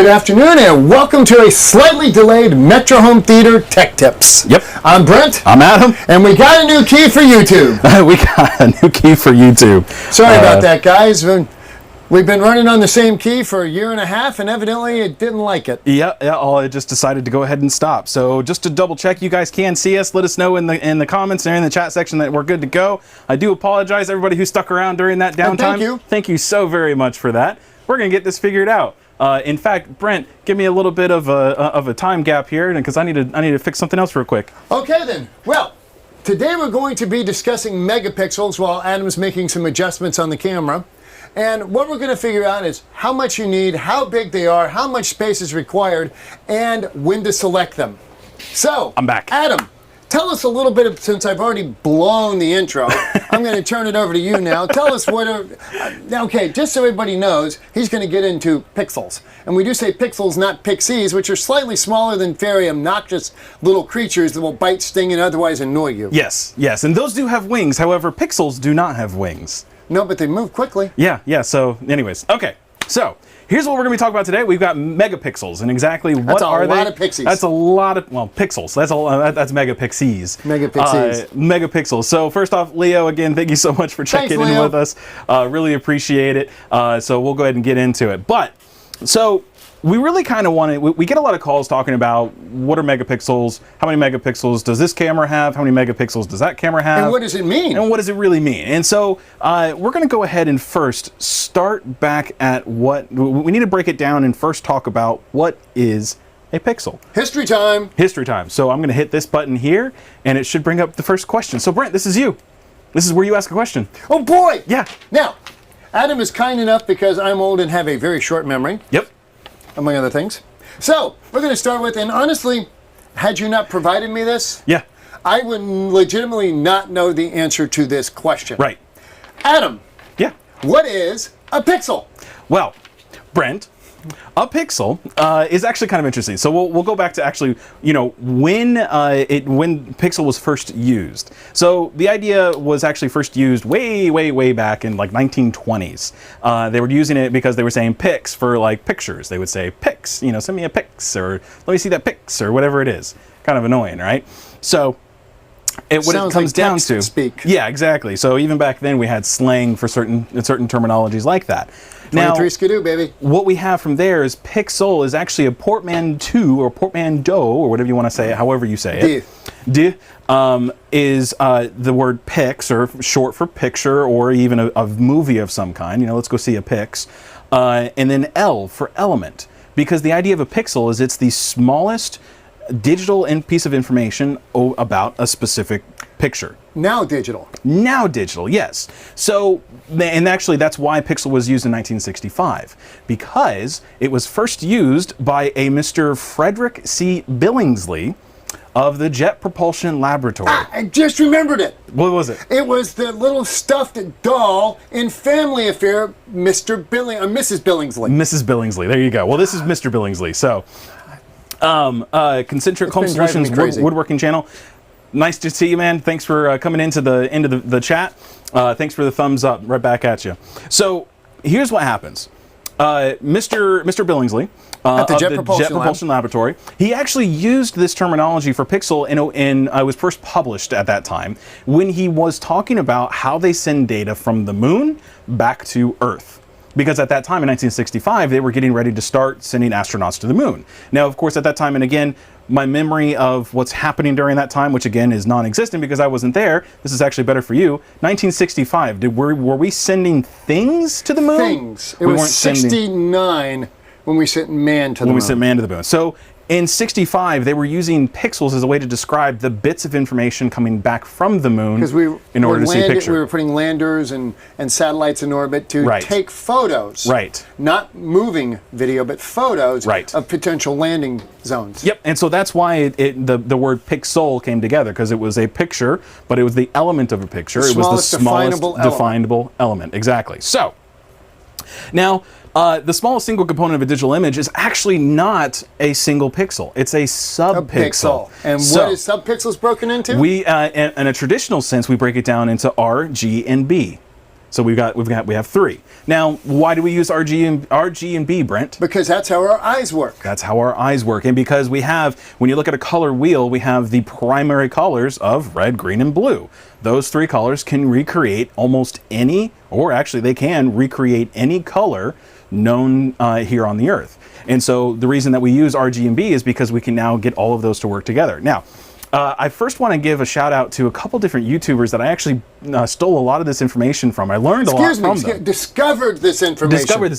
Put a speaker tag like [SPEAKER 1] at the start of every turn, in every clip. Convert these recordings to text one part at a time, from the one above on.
[SPEAKER 1] Good afternoon and welcome to a slightly delayed Metro Home Theater Tech Tips.
[SPEAKER 2] Yep.
[SPEAKER 1] I'm Brent.
[SPEAKER 2] I'm Adam.
[SPEAKER 1] And we got a new key for YouTube.
[SPEAKER 2] We got a new key for YouTube.
[SPEAKER 1] Sorry about that, guys. We've been running on the same key for a year and a half, and evidently it didn't like it.
[SPEAKER 2] Yeah. I just decided to go ahead and stop. So just to double check, you guys can see us. Let us know in the comments and in the chat section that we're good to go. I do apologize, everybody who stuck around during that downtime.
[SPEAKER 1] Thank you.
[SPEAKER 2] Thank you so very much for that. We're gonna get this figured out. In fact, Brent, give me a little bit of a time gap here, because I need to fix something else real quick.
[SPEAKER 1] Okay then. Well, today we're going to be discussing megapixels while Adam's making some adjustments on the camera. And what we're going to figure out is how much you need, how big they are, how much space is required, and when to select them. So,
[SPEAKER 2] I'm back.
[SPEAKER 1] Adam, tell us a little bit, since I've already blown the intro, I'm going to turn it over to you now. Tell us okay, just so everybody knows, he's going to get into pixels. And we do say pixels, not pixies, which are slightly smaller than very obnoxious little creatures that will bite, sting, and otherwise annoy you.
[SPEAKER 2] Yes, and those do have wings. However, pixels do not have wings.
[SPEAKER 1] No, but they move quickly.
[SPEAKER 2] Yeah, so anyways. Okay, so here's what we're going to be talking about today. We've got megapixels, and exactly what are they?
[SPEAKER 1] That's a lot of pixies.
[SPEAKER 2] That's a lot of, well, pixels. That's megapixels. Megapixels. So first off, Leo, again, thank you so much for checking in with us. Really appreciate it. So we'll go ahead and get into it. But, so we really kind of want to, we get a lot of calls talking about what are megapixels, how many megapixels does this camera have, how many megapixels does that camera have?
[SPEAKER 1] And what does it mean?
[SPEAKER 2] And what does it really mean? And so we're going to go ahead and first start back at what, we need to break it down and first talk about what is a pixel.
[SPEAKER 1] History time.
[SPEAKER 2] History time. So I'm going to hit this button here and it should bring up the first question. So Brent, this is you. This is where you ask a question.
[SPEAKER 1] Oh boy!
[SPEAKER 2] Yeah.
[SPEAKER 1] Now, Adam is kind enough because I'm old and have a very short memory.
[SPEAKER 2] Yep.
[SPEAKER 1] Among other things. So, we're going to start with, and honestly, had you not provided me this,
[SPEAKER 2] yeah,
[SPEAKER 1] I would legitimately not know the answer to this question.
[SPEAKER 2] Right.
[SPEAKER 1] Adam.
[SPEAKER 2] Yeah.
[SPEAKER 1] What is a pixel?
[SPEAKER 2] Well, Brent, a pixel is actually kind of interesting. So we'll go back to actually, when pixel was first used. So the idea was actually first used way back in like 1920s. They were using it because they were saying pics for like pictures. They would say pics, send me a pics, or let me see that pics, or whatever it is. Kind of annoying, right? So what it comes down to,
[SPEAKER 1] speak.
[SPEAKER 2] Yeah, exactly. So even back then we had slang for certain terminologies like that.
[SPEAKER 1] 23 skidoo, baby.
[SPEAKER 2] What we have from there is pixel is actually a portmanteau or portmanteau or whatever you want to say it, however you say it. Is the word pix, or short for picture, or even a movie of some kind. Let's go see a pix. And then L for element, because the idea of a pixel is it's the smallest digital piece of information about a specific picture.
[SPEAKER 1] Now digital,
[SPEAKER 2] yes. So, and actually that's why pixel was used in 1965, because it was first used by a Mr. Frederick C. Billingsley of the Jet Propulsion Laboratory.
[SPEAKER 1] I just remembered it.
[SPEAKER 2] What was it?
[SPEAKER 1] It was the little stuffed doll in Family Affair, Mrs. Billingsley.
[SPEAKER 2] Mrs. Billingsley, there you go. Well, this is Mr. Billingsley. So, Concentric Home Solutions Woodworking Channel. Nice to see you, man. Thanks for coming into the chat. Thanks for the thumbs up. Right back at you. So here's what happens. Mr. Billingsley
[SPEAKER 1] at the Jet
[SPEAKER 2] Propulsion Laboratory, he actually used this terminology for pixel, and it was first published at that time when he was talking about how they send data from the moon back to Earth. Because at that time in 1965, they were getting ready to start sending astronauts to the moon. Now, of course, at that time, and again, my memory of what's happening during that time, which again is non-existent because I wasn't there, this is actually better for you, 1965, were we sending things to the moon?
[SPEAKER 1] Things. It was 69 when we sent man to the moon.
[SPEAKER 2] When we sent man to the moon. So in 65, they were using pixels as a way to describe the bits of information coming back from the moon in order to see a picture.
[SPEAKER 1] We were putting landers and satellites in orbit to take photos.
[SPEAKER 2] Right.
[SPEAKER 1] Not moving video, but photos of potential landing zones.
[SPEAKER 2] Yep, and so that's why the word pixel came together, because it was a picture, but it was the element of a picture. It was the smallest definable element. Exactly. So, now, the smallest single component of a digital image is actually not a single pixel. It's a subpixel.
[SPEAKER 1] And what is subpixels broken into?
[SPEAKER 2] In a traditional sense, we break it down into R, G, and B. So we have 3. Now, why do we use RG and B, Brent?
[SPEAKER 1] Because that's how our eyes work.
[SPEAKER 2] That's how our eyes work. And because we have, when you look at a color wheel, we have the primary colors of red, green, and blue. Those 3 colors can recreate almost any, or actually they can recreate any color known here on the Earth. And so the reason that we use RG and B is because we can now get all of those to work together. Now, I first want to give a shout out to a couple different YouTubers that I actually stole a lot of this information from. I learned a lot from them.
[SPEAKER 1] Discovered this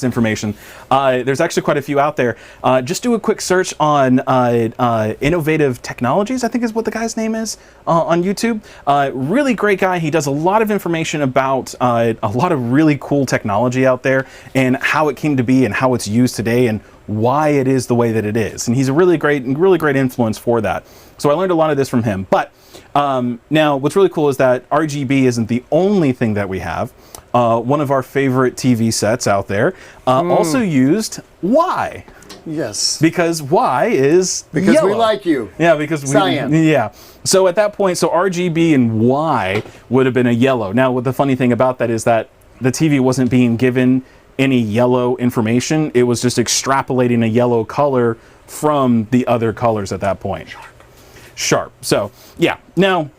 [SPEAKER 1] information.
[SPEAKER 2] There's actually quite a few out there. Just do a quick search on Innovative Technologies, I think is what the guy's name is, on YouTube. Really great guy. He does a lot of information about a lot of really cool technology out there and how it came to be and how it's used today and why it is the way that it is. And he's a really great influence for that. So I learned a lot of this from him. But now what's really cool is that RGB isn't the only thing that we have. One of our favorite TV sets out there also used Y.
[SPEAKER 1] Yes.
[SPEAKER 2] Because Y is
[SPEAKER 1] because
[SPEAKER 2] yellow.
[SPEAKER 1] We like you.
[SPEAKER 2] Yeah, because
[SPEAKER 1] Cyan.
[SPEAKER 2] Yeah. So at that point, so RGB and Y would have been a yellow. Now, what the funny thing about that is that the TV wasn't being given any yellow information. It was just extrapolating a yellow color from the other colors at that point. Sharp. So, yeah. Now,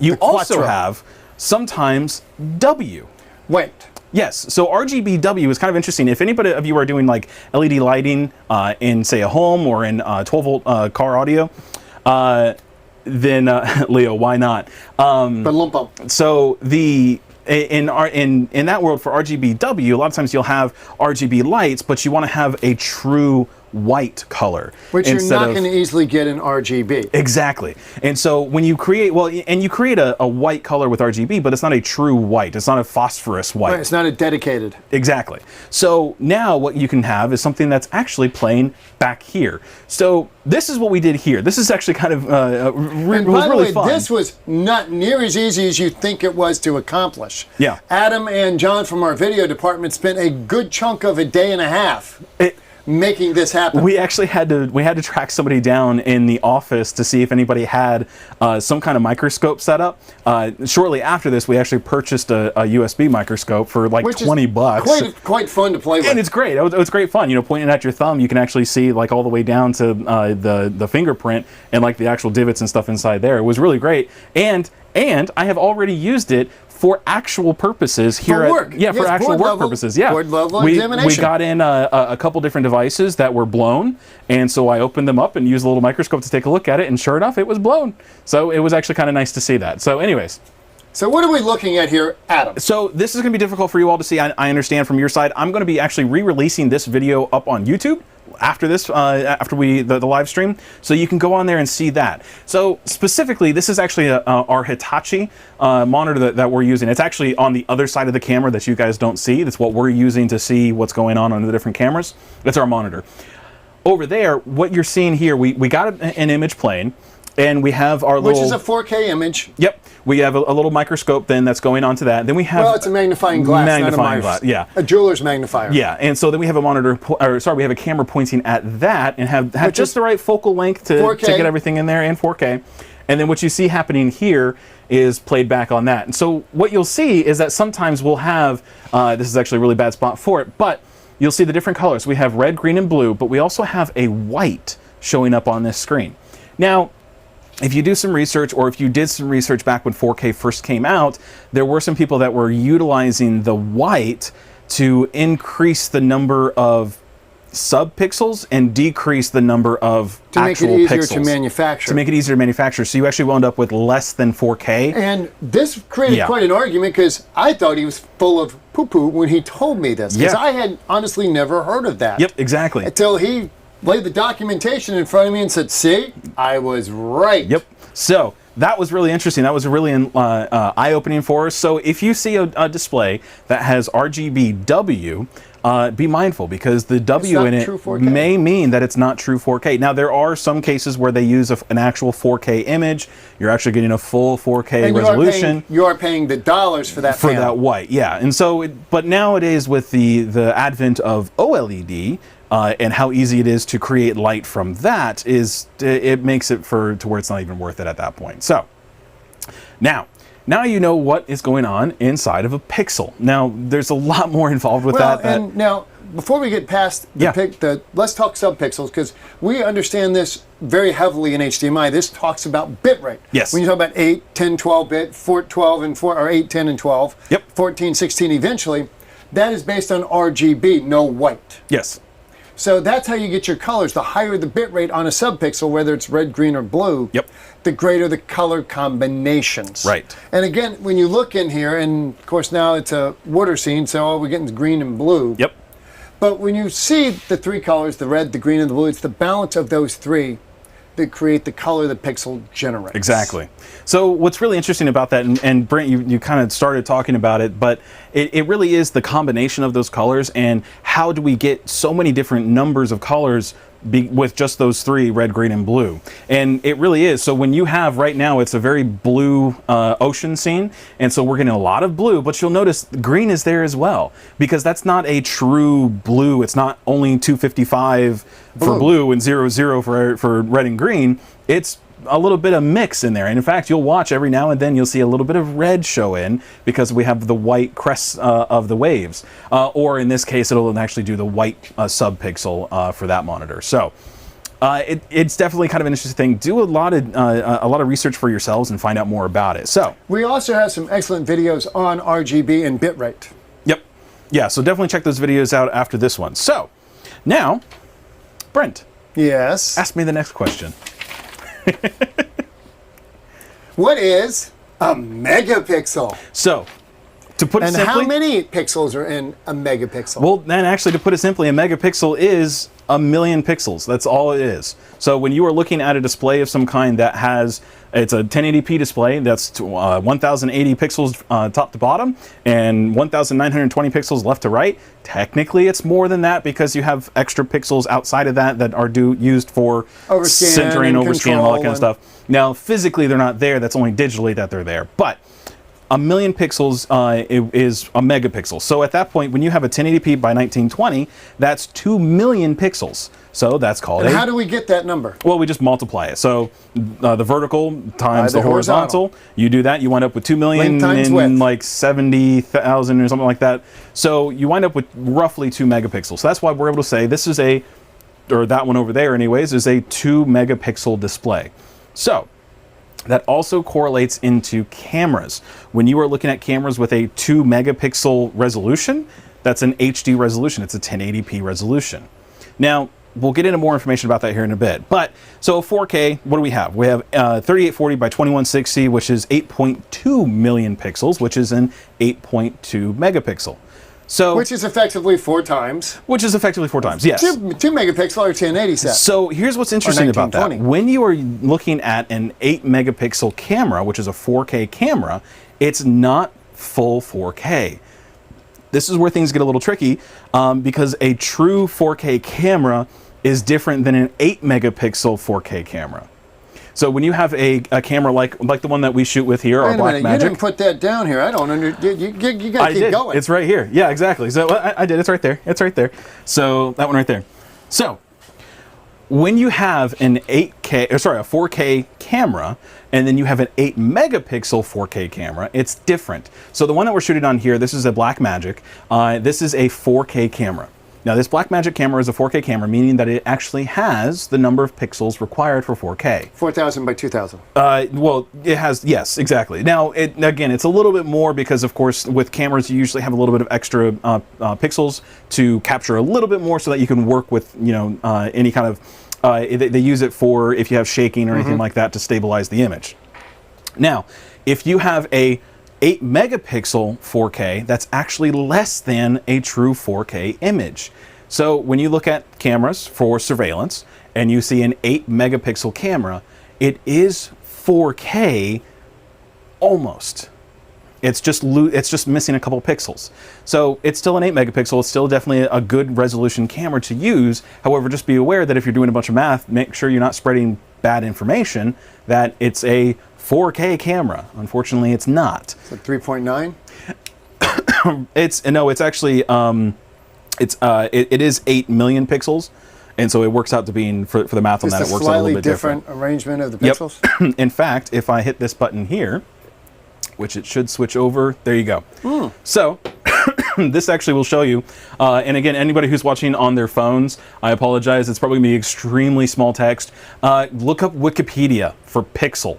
[SPEAKER 2] you also have sometimes W.
[SPEAKER 1] Wait.
[SPEAKER 2] Yes. So RGBW is kind of interesting. If anybody of you are doing like LED lighting in, say, a home or in 12-volt car audio, then Leo, why not? So the in that world for RGBW, a lot of times you'll have RGB lights, but you want to have a true white color,
[SPEAKER 1] which you're not going to easily get in RGB.
[SPEAKER 2] Exactly. And so when you create, you create a white color with RGB, but it's not a true white. It's not a phosphorus white.
[SPEAKER 1] Right, it's not a dedicated.
[SPEAKER 2] Exactly. So now what you can have is something that's actually playing back here. So this is what we did here. This is actually kind of really fun.
[SPEAKER 1] This was not near as easy as you think it was to accomplish.
[SPEAKER 2] Yeah.
[SPEAKER 1] Adam and John from our video department spent a good chunk of a day and a half making this happen.
[SPEAKER 2] We actually had to track somebody down in the office to see if anybody had some kind of microscope set up. Shortly after this, we actually purchased a USB microscope for like $20.
[SPEAKER 1] Quite fun to play with.
[SPEAKER 2] And it's great. It was great fun. You know, pointing at your thumb, you can actually see like all the way down to the fingerprint and like the actual divots and stuff inside there. It was really great. And I have already used it for actual purposes here
[SPEAKER 1] for work.
[SPEAKER 2] For actual work purposes. Yeah.
[SPEAKER 1] Board level examination.
[SPEAKER 2] We got in a couple different devices that were blown, and so I opened them up and used a little microscope to take a look at it, and sure enough, it was blown. So it was actually kind of nice to see that. So anyways.
[SPEAKER 1] So what are we looking at here, Adam?
[SPEAKER 2] So this is going to be difficult for you all to see. I understand from your side. I'm going to be actually re-releasing this video up on YouTube after this, after the live stream, so you can go on there and see that. So specifically, this is actually our Hitachi monitor that we're using. It's actually on the other side of the camera that you guys don't see. That's what we're using to see what's going on the different cameras. That's our monitor. Over there, what you're seeing here, we got an image playing, and we have our little...
[SPEAKER 1] Which is a 4K image.
[SPEAKER 2] Yep. We have a little microscope then that's going onto that. Then we have...
[SPEAKER 1] Well, it's a magnifying glass,
[SPEAKER 2] glass, yeah.
[SPEAKER 1] A jeweler's magnifier.
[SPEAKER 2] Yeah, and so then we have a monitor, we have a camera pointing at that and have just the right focal length to get everything in there in 4K. And then what you see happening here is played back on that. And so what you'll see is that sometimes we'll have, this is actually a really bad spot for it, but you'll see the different colors. We have red, green, and blue, but we also have a white showing up on this screen. Now, if you do some research, or if you did some research back when 4K first came out, there were some people that were utilizing the white to increase the number of subpixels and decrease the number of actual pixels. To make it easier
[SPEAKER 1] to manufacture.
[SPEAKER 2] To make it easier to manufacture. So you actually wound up with less than 4K.
[SPEAKER 1] And this created quite an argument, because I thought he was full of poo-poo when he told me this. Because I had honestly never heard of that.
[SPEAKER 2] Yep, exactly.
[SPEAKER 1] Until he laid the documentation in front of me and said, see, I was right.
[SPEAKER 2] Yep. So that was really interesting. That was really eye-opening for us. So if you see a display that has RGBW, be mindful, because the W in it may mean that it's not true 4K. Now, there are some cases where they use an actual 4K image. You're actually getting a full 4K resolution.
[SPEAKER 1] You are paying the dollars for that
[SPEAKER 2] for that white, yeah. And so, but nowadays with the advent of OLED, and how easy it is to create light from that, it makes it to where it's not even worth it at that point. So now now you know what is going on inside of a pixel. Now, there's a lot more involved with that.
[SPEAKER 1] And now, before we get past let's talk subpixels, because we understand this very heavily in HDMI. This talks about bitrate.
[SPEAKER 2] Yes.
[SPEAKER 1] When you talk about 8, 10, 12 bit, 4, 12, and 4, or 8, 10, and 12,
[SPEAKER 2] Yep.
[SPEAKER 1] 14, 16 eventually, that is based on RGB, no white.
[SPEAKER 2] Yes.
[SPEAKER 1] So that's how you get your colors. The higher the bitrate on a subpixel, whether it's red, green, or blue,
[SPEAKER 2] Yep.
[SPEAKER 1] the greater the color combinations.
[SPEAKER 2] Right.
[SPEAKER 1] And again, when you look in here, and of course now it's a water scene, so all we're getting is green and blue.
[SPEAKER 2] Yep.
[SPEAKER 1] But when you see the three colors, the red, the green, and the blue, it's the balance of those three that create the color the pixel generates.
[SPEAKER 2] Exactly. So what's really interesting about that, and Brent, you kind of started talking about it, but it really is the combination of those colors, and how do we get so many different numbers of colors with just those three, red, green, and blue. And it really is. So when you have, right now, it's a very blue ocean scene, and so we're getting a lot of blue, but you'll notice green is there as well, because that's not a true blue. It's not only 255 for blue and 00 for red and green. It's a little bit of mix in there. And in fact, you'll watch every now and then, you'll see a little bit of red show in, because we have the white crests of the waves. Or in this case, it'll actually do the white subpixel for that monitor. So it's definitely kind of an interesting thing. Do a lot of research for yourselves and find out more about it. So
[SPEAKER 1] we also have some excellent videos on RGB and bitrate.
[SPEAKER 2] Yep. Yeah, so definitely check those videos out after this one. So now, Brent.
[SPEAKER 1] Yes.
[SPEAKER 2] Ask me the next question.
[SPEAKER 1] What is a megapixel?
[SPEAKER 2] So, to put it simply,
[SPEAKER 1] and how many pixels are in a megapixel?
[SPEAKER 2] Well, then actually, to put it simply, a megapixel is 1,000,000 pixels. That's all it is. So when you are looking at a display of some kind that has, it's a 1080p display, that's 1080 pixels top to bottom and 1920 pixels left to right. Technically, it's more than that, because you have extra pixels outside of that are used for centering, overscan, and all that kind of stuff. Now, physically, they're not there. That's only digitally that they're there. But 1,000,000 pixels is a megapixel. So at that point, when you have a 1080p by 1920, that's 2,000,000 pixels. So that's called
[SPEAKER 1] and how do we get that number?
[SPEAKER 2] Well, we just multiply it. So the vertical times the horizontal. You do that, you wind up with 2,000,000 and like 70,000 or something like that. So you wind up with roughly 2 megapixels. So that's why we're able to say this is or that one over there anyways, is a 2 megapixel display. So that also correlates into cameras. When you are looking at cameras with a 2 megapixel resolution, that's an HD resolution. It's a 1080p resolution. Now, we'll get into more information about that here in a bit. But, so 4K, what do we have? We have 3840 by 2160, which is 8.2 million pixels, which is an 8.2 megapixel. So,
[SPEAKER 1] which is effectively 4 times.
[SPEAKER 2] Which is effectively 4 times, yes.
[SPEAKER 1] 2 megapixel or 1080 set.
[SPEAKER 2] So here's what's interesting about that. When you are looking at an 8 megapixel camera, which is a 4K camera, it's not full 4K. This is where things get a little tricky, because a true 4K camera is different than an 8 megapixel 4K camera. So when you have a camera like the one that we shoot with here, our Blackmagic.
[SPEAKER 1] You didn't put that down here. I don't understand. You got to keep going.
[SPEAKER 2] It's right here. Yeah, exactly. So I did. It's right there. It's right there. So that one right there. So when you have an 4K camera, and then you have an 8 megapixel 4K camera, it's different. So the one that we're shooting on here, this is a Blackmagic. This is a 4K camera. Now, this Blackmagic camera is a 4K camera, meaning that it actually has the number of pixels required for 4K.
[SPEAKER 1] 4,000 by 2,000.
[SPEAKER 2] Well, it has, yes, exactly. Now, again, it's a little bit more because, of course, with cameras, you usually have a little bit of extra pixels to capture a little bit more so that you can work with, any kind of, they use it for if you have shaking or anything like that to stabilize the image. Now, if you have a 8 megapixel 4K, that's actually less than a true 4K image. So when you look at cameras for surveillance and you see an 8 megapixel camera, it is 4K almost. It's just missing a couple pixels. So it's still an 8 megapixel. It's still definitely a good resolution camera to use. However, just be aware that if you're doing a bunch of math, make sure you're not spreading bad information, that it's a 4K camera. Unfortunately, it's not.
[SPEAKER 1] Is it 3.9?
[SPEAKER 2] It's actually it is 8 million pixels, and so it works out to being for the math on that, it works out a little bit different.
[SPEAKER 1] Arrangement of the pixels.
[SPEAKER 2] Yep. In fact, if I hit this button here, which it should switch over. There you go. So this actually will show you, and again, anybody who's watching on their phones, I apologize, it's probably going to be extremely small text. Look up Wikipedia for pixel.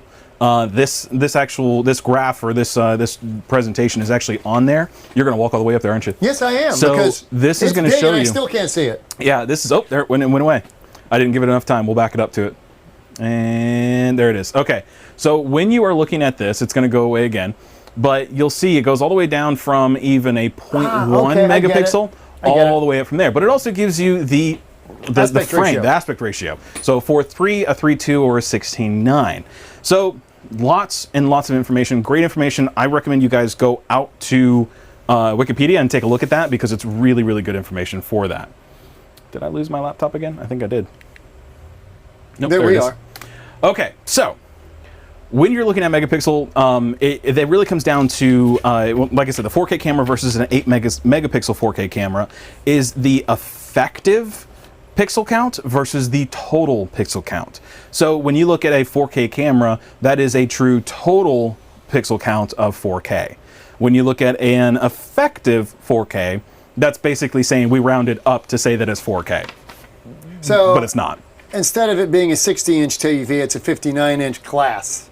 [SPEAKER 2] This graph or this presentation is actually on there. You're going to walk all the way up there, aren't you?
[SPEAKER 1] Yes, I am.
[SPEAKER 2] So
[SPEAKER 1] because
[SPEAKER 2] this is going to show you.
[SPEAKER 1] I still can't see it.
[SPEAKER 2] Yeah, this is, oh, there it went away. I didn't give it enough time. We'll back it up to it. And there it is. Okay, so when you are looking at this, it's going to go away again. But you'll see it goes all the way down from even a 0.1 megapixel all the way up from there. But it also gives you the aspect ratio. So for a 3.2, or a 16:9. So lots and lots of information, great information. I recommend you guys go out to Wikipedia and take a look at that, because it's really, really good information for that. Did I lose my laptop again? I think I did. Nope,
[SPEAKER 1] there we are.
[SPEAKER 2] Okay, so when you're looking at megapixel, it really comes down to, like I said, the 4K camera versus an 8 megapixel 4K camera is the effective pixel count versus the total pixel count. So when you look at a 4K camera, that is a true total pixel count of 4K. When you look at an effective 4K, that's basically saying we rounded up to say that it's 4K.
[SPEAKER 1] So,
[SPEAKER 2] but it's not.
[SPEAKER 1] Instead of it being a 60-inch TV, it's a 59-inch glass.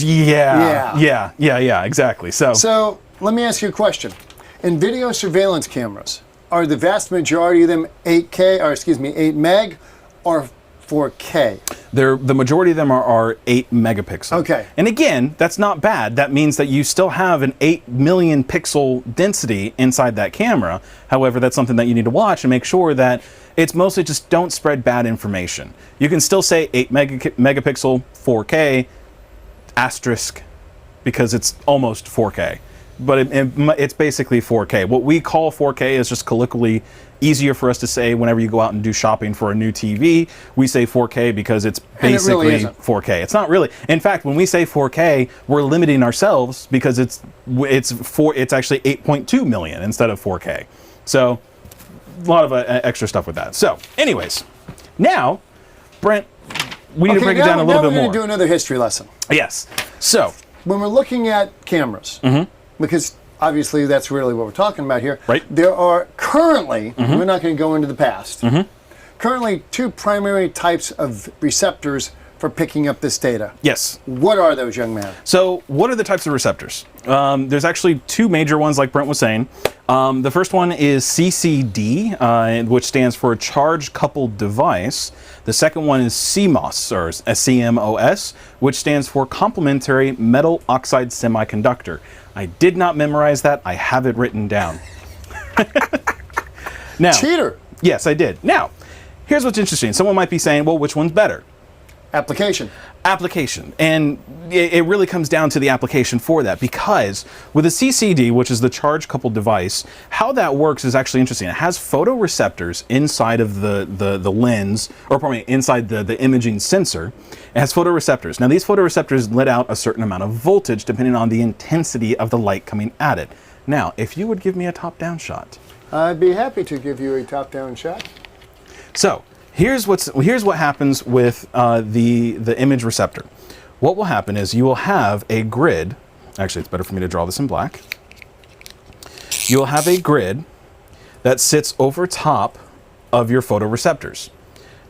[SPEAKER 2] Yeah, exactly. So
[SPEAKER 1] let me ask you a question. In video surveillance cameras, are the vast majority of them 8 meg or 4K?
[SPEAKER 2] The majority of them are 8 megapixel.
[SPEAKER 1] Okay.
[SPEAKER 2] And again, that's not bad. That means that you still have an 8 million pixel density inside that camera. However, that's something that you need to watch and make sure that it's mostly just don't spread bad information. You can still say 8 megapixel 4K asterisk, because it's almost 4K. But it's basically 4K. What we call 4K is just colloquially easier for us to say whenever you go out and do shopping for a new TV. We say 4K because it's basically
[SPEAKER 1] really
[SPEAKER 2] 4K. It's not really. In fact, when we say 4K, we're limiting ourselves because it's actually 8.2 million instead of 4K. So a lot of extra stuff with that. So anyways, now, Brent, we need to break it down a little bit more.
[SPEAKER 1] We're going to do another history lesson.
[SPEAKER 2] Yes. So
[SPEAKER 1] when we're looking at cameras, because obviously that's really what we're talking about here.
[SPEAKER 2] Right.
[SPEAKER 1] There are currently, we're not going to go into the past, currently two primary types of receptors for picking up this data.
[SPEAKER 2] Yes.
[SPEAKER 1] What are those, young man?
[SPEAKER 2] So what are the types of receptors? There's actually two major ones, like Brent was saying. The first one is CCD, which stands for Charge Coupled Device. The second one is CMOS, or CMOS, which stands for Complementary Metal Oxide Semiconductor. I did not memorize that. I have it written down. Now,
[SPEAKER 1] cheater.
[SPEAKER 2] Yes, I did. Now, here's what's interesting. Someone might be saying, well, which one's better?
[SPEAKER 1] Application. And
[SPEAKER 2] it really comes down to the application for that, because with a CCD, which is the charge coupled device, how that works is actually interesting. It has photoreceptors inside of the lens, or pardon me, inside the imaging sensor. It has photoreceptors. Now these photoreceptors let out a certain amount of voltage depending on the intensity of the light coming at it. Now, if you would give me a top-down shot.
[SPEAKER 1] I'd be happy to give you a top-down shot.
[SPEAKER 2] So, here's what happens with the image receptor. What will happen is you will have a grid. Actually, it's better for me to draw this in black. You will have a grid that sits over top of your photoreceptors.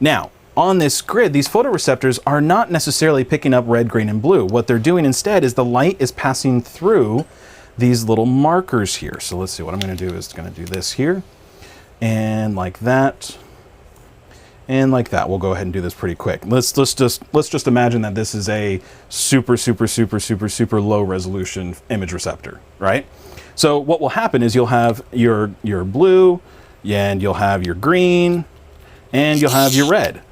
[SPEAKER 2] Now, on this grid, these photoreceptors are not necessarily picking up red, green, and blue. What they're doing instead is the light is passing through these little markers here. So let's see, what I'm going to do is going to do this here, and like that. And like that. We'll go ahead and do this pretty quick. Let's just imagine that this is a super low resolution image receptor, right? So what will happen is you'll have your blue, and you'll have your green, and you'll have your red.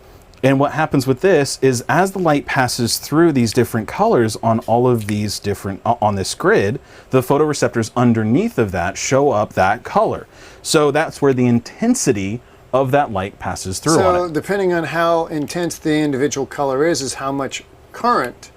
[SPEAKER 2] And what happens with this is as the light passes through these different colors on all of these different, on this grid, the photoreceptors underneath of that show up that color. So that's where the intensity of that light passes through on it.
[SPEAKER 1] So depending on how intense the individual color is how much current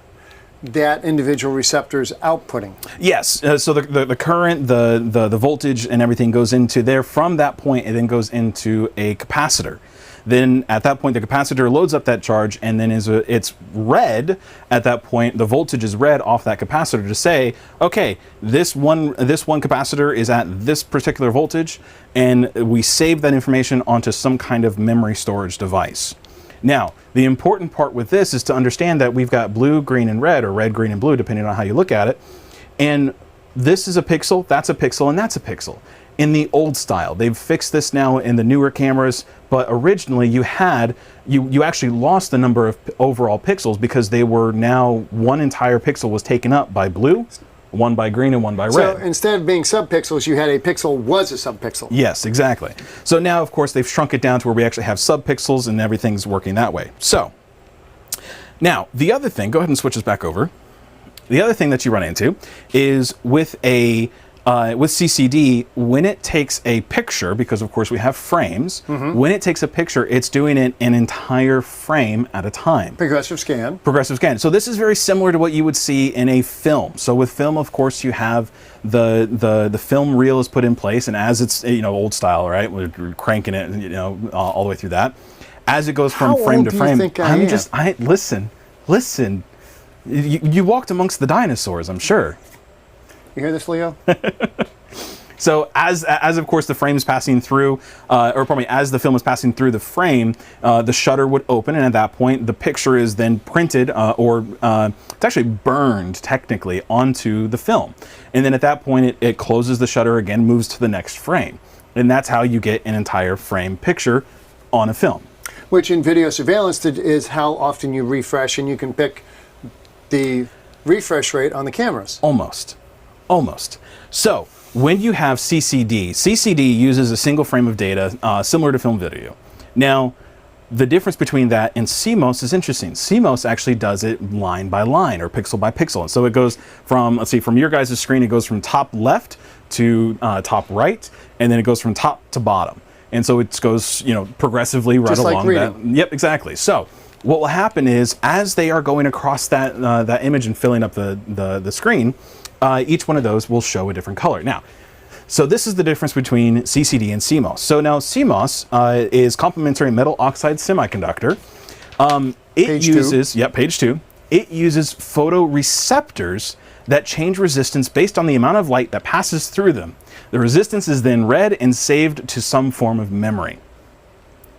[SPEAKER 1] that individual receptor is outputting.
[SPEAKER 2] Yes, so the current, the voltage and everything goes into there. From that point, it then goes into a capacitor. Then at that point, the capacitor loads up that charge, and then it's read at that point. The voltage is read off that capacitor to say, okay, this one capacitor is at this particular voltage, and we save that information onto some kind of memory storage device. Now, the important part with this is to understand that we've got blue, green, and red, or red, green, and blue, depending on how you look at it. And this is a pixel, that's a pixel, and that's a pixel. In the old style, they've fixed this now in the newer cameras, but originally you actually lost the number of overall pixels because they were now one entire pixel was taken up by blue, one by green, and one by red.
[SPEAKER 1] So instead of being subpixels, you had a pixel was a subpixel.
[SPEAKER 2] Yes, exactly. So now, of course, they've shrunk it down to where we actually have subpixels and everything's working that way. So now the other thing, go ahead and switch us back over. The other thing that you run into is with CCD, when it takes a picture, because of course we have frames, when it takes a picture, it's doing it an entire frame at a time.
[SPEAKER 1] Progressive scan.
[SPEAKER 2] Progressive scan. So this is very similar to what you would see in a film. So with film, of course, you have the film reel is put in place, and as it's old style, right? We're cranking it, all the way through that. As it goes from frame to frame, listen. You walked amongst the dinosaurs, I'm sure.
[SPEAKER 1] You hear this, Leo?
[SPEAKER 2] So as of course the frame is passing through, as the film is passing through the frame, the shutter would open, and at that point the picture is then printed it's actually burned technically onto the film. And then at that point it closes the shutter again, moves to the next frame. And that's how you get an entire frame picture on a film.
[SPEAKER 1] Which in video surveillance is how often you refresh, and you can pick the refresh rate on the cameras.
[SPEAKER 2] Almost. So when you have CCD uses a single frame of data similar to film video. Now, the difference between that and CMOS is interesting. CMOS actually does it line by line or pixel by pixel. And so it goes from, let's see, from your guys' screen, it goes from top left to top right, and then it goes from top to bottom. And so it goes, progressively right along that. Yep, exactly. So what will happen is as they are going across that image and filling up the screen, each one of those will show a different color. Now, so this is the difference between CCD and CMOS. So now CMOS is complementary metal oxide semiconductor. Page 2. It uses photoreceptors that change resistance based on the amount of light that passes through them. The resistance is then read and saved to some form of memory.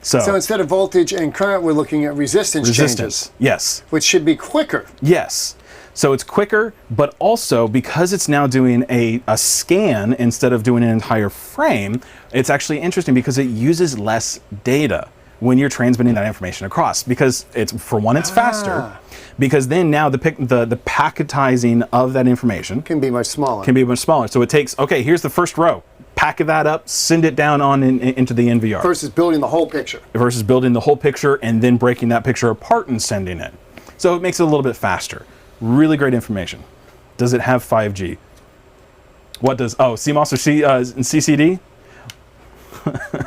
[SPEAKER 2] So
[SPEAKER 1] instead of voltage and current, we're looking at resistance changes.
[SPEAKER 2] Yes.
[SPEAKER 1] Which should be quicker.
[SPEAKER 2] Yes. So it's quicker, but also because it's now doing a scan instead of doing an entire frame, it's actually interesting because it uses less data when you're transmitting that information across, because it's faster, because then now the packetizing of that information
[SPEAKER 1] can be much smaller.
[SPEAKER 2] So it takes, okay, here's the first row, packet that up, send it down on into the NVR.
[SPEAKER 1] Versus building the whole picture.
[SPEAKER 2] Versus building the whole picture and then breaking that picture apart and sending it. So it makes it a little bit faster. Really great information. Does it have 5G? What does, CMOS or CCD?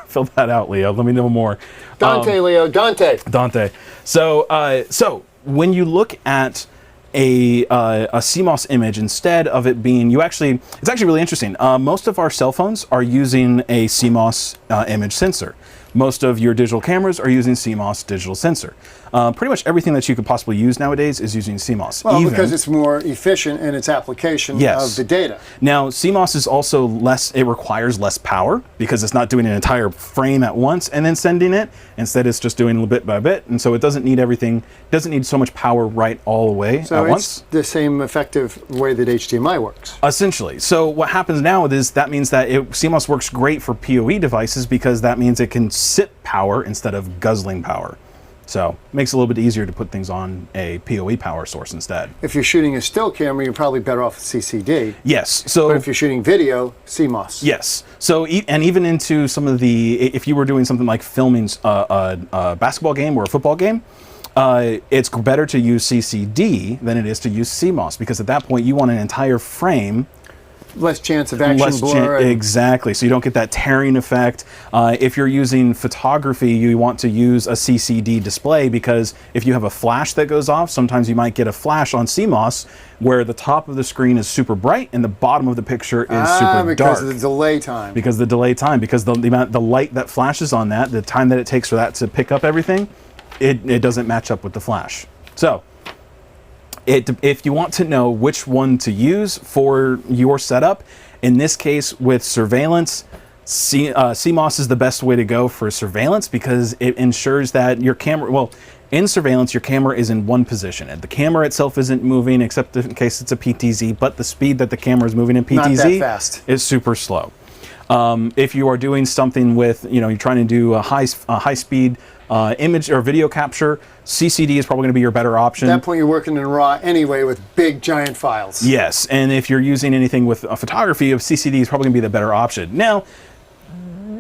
[SPEAKER 2] Fill that out, Leo. Let me know more.
[SPEAKER 1] Leo, Dante.
[SPEAKER 2] So when you look at a CMOS image, instead of it being, it's actually really interesting. Most of our cell phones are using a CMOS image sensor. Most of your digital cameras are using CMOS digital sensor. Pretty much everything that you could possibly use nowadays is using CMOS.
[SPEAKER 1] Well, because it's more efficient in its application of the data.
[SPEAKER 2] Now, CMOS is also it requires less power because it's not doing an entire frame at once and then sending it. Instead, it's just doing a bit by bit. And so it doesn't need so much power right all the way at once.
[SPEAKER 1] So it's the same effective way that HDMI works.
[SPEAKER 2] Essentially. So what happens now is that means that CMOS works great for PoE devices because that means it can sip power instead of guzzling power. So it makes it a little bit easier to put things on a PoE power source instead.
[SPEAKER 1] If you're shooting a still camera, you're probably better off with CCD.
[SPEAKER 2] Yes.
[SPEAKER 1] But if you're shooting video, CMOS.
[SPEAKER 2] Yes. So and even into some of if you were doing something like filming a basketball game or a football game, it's better to use CCD than it is to use CMOS, because at that point you want an entire frame
[SPEAKER 1] less chance of action blur.
[SPEAKER 2] Exactly. So you don't get that tearing effect. If you're using photography, you want to use a CCD display, because if you have a flash that goes off, sometimes you might get a flash on CMOS where the top of the screen is super bright and the bottom of the picture is super dark.
[SPEAKER 1] Because of the delay time.
[SPEAKER 2] Because the delay time, because the amount, the light that flashes on that, the time that it takes for that to pick up everything, it doesn't match up with the flash. So if you want to know which one to use for your setup, in this case with surveillance, CMOS is the best way to go for surveillance, because it ensures that your camera, well, in surveillance, your camera is in one position, and the camera itself isn't moving, except in case it's a PTZ, but the speed that the camera is moving in PTZ is super slow. If you are doing something with, you're trying to do a high speed image or video capture, CCD is probably going to be your better option.
[SPEAKER 1] At that point, you're working in RAW anyway with big, giant files.
[SPEAKER 2] Yes, and if you're using anything with photography, CCD is probably going to be the better option. Now,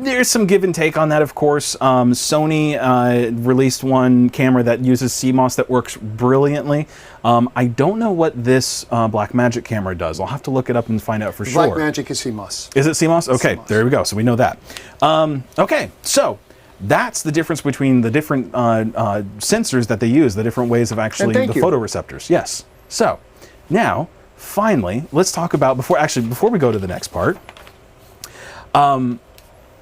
[SPEAKER 2] there's some give and take on that, of course. Sony released one camera that uses CMOS that works brilliantly. I don't know what this Blackmagic camera does. I'll have to look it up and find out for sure.
[SPEAKER 1] Blackmagic is CMOS.
[SPEAKER 2] Is it CMOS? Okay, CMOS. There we go. So we know that. Okay, so that's the difference between the different sensors that they use, the different ways of actually the photoreceptors. Yes. So now, finally, let's talk about, before we go to the next part,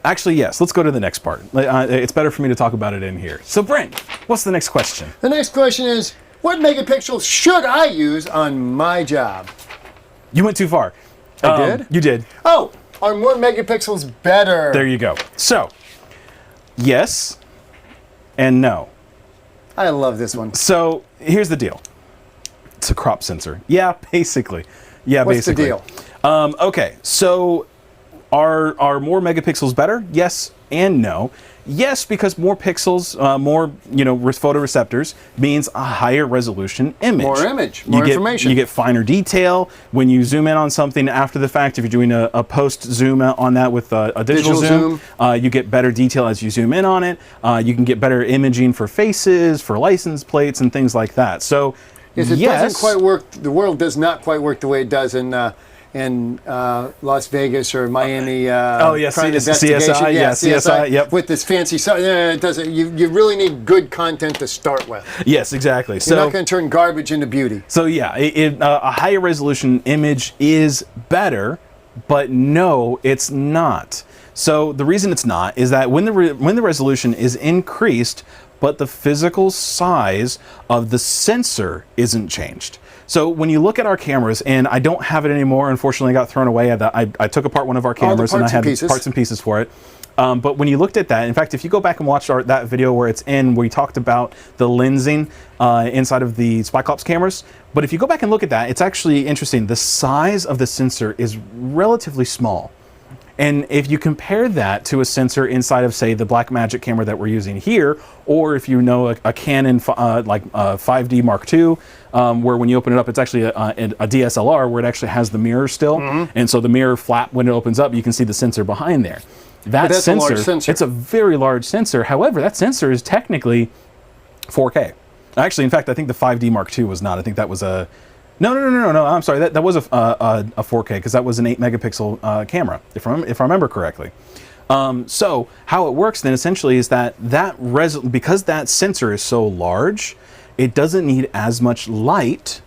[SPEAKER 2] actually, yes, let's go to the next part. It's better for me to talk about it in here. So, Brent, what's the next question?
[SPEAKER 1] The next question is, what megapixels should I use on my job?
[SPEAKER 2] You went too far.
[SPEAKER 1] I did?
[SPEAKER 2] You did.
[SPEAKER 1] Oh, are more megapixels better?
[SPEAKER 2] There you go. So, yes and no.
[SPEAKER 1] I love this one.
[SPEAKER 2] So, here's the deal. It's a crop sensor. Yeah, basically. Yeah, basically.
[SPEAKER 1] What's the deal?
[SPEAKER 2] Okay, so are more megapixels better? Yes and no. Yes, because more pixels, more photoreceptors means a higher resolution image.
[SPEAKER 1] More image, more information.
[SPEAKER 2] You get finer detail when you zoom in on something after the fact. If you're doing a post zoom on that with a digital zoom, you get better detail as you zoom in on it. You can get better imaging for faces, for license plates, and things like that. So
[SPEAKER 1] yes, it doesn't quite work. The world does not quite work the way it does in Las Vegas or Miami.
[SPEAKER 2] CSI. Yeah, CSI. Yep.
[SPEAKER 1] With this fancy, it doesn't. You really need good content to start with.
[SPEAKER 2] Yes, exactly.
[SPEAKER 1] You're not going to turn garbage into beauty.
[SPEAKER 2] So yeah, a higher resolution image is better, but no, it's not. So the reason it's not is that when the resolution is increased, but the physical size of the sensor isn't changed. So when you look at our cameras, and I don't have it anymore, unfortunately, I got thrown away. I took apart one of our cameras and I had parts and pieces for it. But when you looked at that, in fact, if you go back and watch that video where we talked about the lensing inside of the Spyclops cameras, but if you go back and look at that, it's actually interesting. The size of the sensor is relatively small. And if you compare that to a sensor inside of, say, the Blackmagic camera that we're using here, or if you know a Canon 5D Mark II, where when you open it up, it's actually a DSLR where it actually has the mirror still. Mm-hmm. And so the mirror flap, when it opens up, you can see the sensor behind there. That's a large sensor. It's a very large sensor. However, that sensor is technically 4K. Actually, in fact, I think the 5D Mark II was not. I think that was a... No, I'm sorry. That was a 4K, because that was an 8 megapixel camera, if I remember correctly. So how it works then essentially is that because that sensor is so large, it doesn't need as much light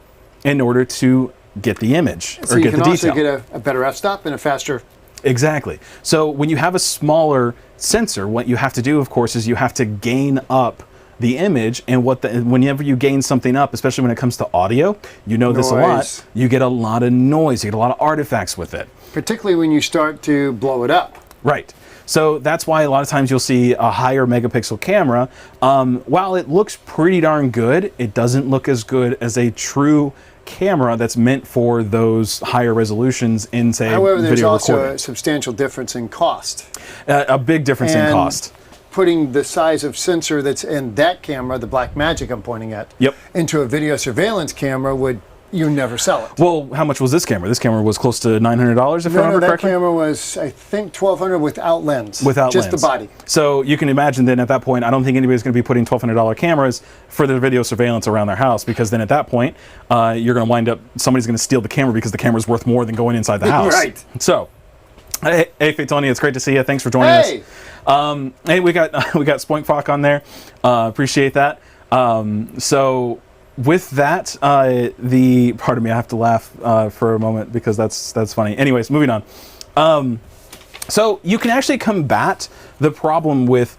[SPEAKER 2] in order to get the image or get the detail. So you can also
[SPEAKER 1] get a better f-stop and a faster...
[SPEAKER 2] Exactly. So when you have a smaller sensor, what you have to do, of course, is you have to gain up the image, and whenever you gain something up, especially when it comes to audio, this a lot, you get a lot of noise, you get a lot of artifacts with it.
[SPEAKER 1] Particularly when you start to blow it up.
[SPEAKER 2] Right. So that's why a lot of times you'll see a higher megapixel camera. While it looks pretty darn good, it doesn't look as good as a true camera that's meant for those higher resolutions in, say, video recording.
[SPEAKER 1] However, there's also a substantial difference in cost.
[SPEAKER 2] A big difference in cost.
[SPEAKER 1] Putting the size of sensor that's in that camera, the Blackmagic I'm pointing at, into a video surveillance camera would you never sell it.
[SPEAKER 2] Well, how much was this camera? This camera was close to $900, if I remember
[SPEAKER 1] that
[SPEAKER 2] correctly.
[SPEAKER 1] camera was, I think, $1,200 without lens.
[SPEAKER 2] Without
[SPEAKER 1] just
[SPEAKER 2] lens.
[SPEAKER 1] the body.
[SPEAKER 2] So you can imagine then at that point, I don't think anybody's going to be putting $1,200 cameras for their video surveillance around their house, because then at that point, you're going to wind up, somebody's going to steal the camera because the camera's worth more than going inside the house.
[SPEAKER 1] Right.
[SPEAKER 2] So, hey, Tony, it's great to see you. Thanks for joining us. Hey, we got Spoinkfok on there. Appreciate that. So with that, pardon me, I have to laugh for a moment because that's funny. Anyways, moving on. So you can actually combat the problem with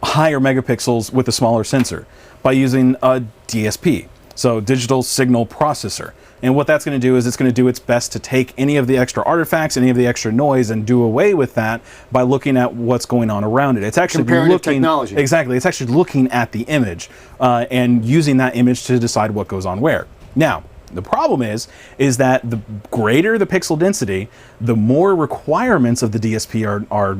[SPEAKER 2] higher megapixels with a smaller sensor by using a DSP, so digital signal processor. And what that's going to do is it's going to do its best to take any of the extra artifacts, any of the extra noise, and do away with that by looking at what's going on around it. It's actually
[SPEAKER 1] comparative technology.
[SPEAKER 2] Exactly. It's actually looking at the image and using that image to decide what goes on where. Now, the problem is that the greater the pixel density, the more requirements of the DSP are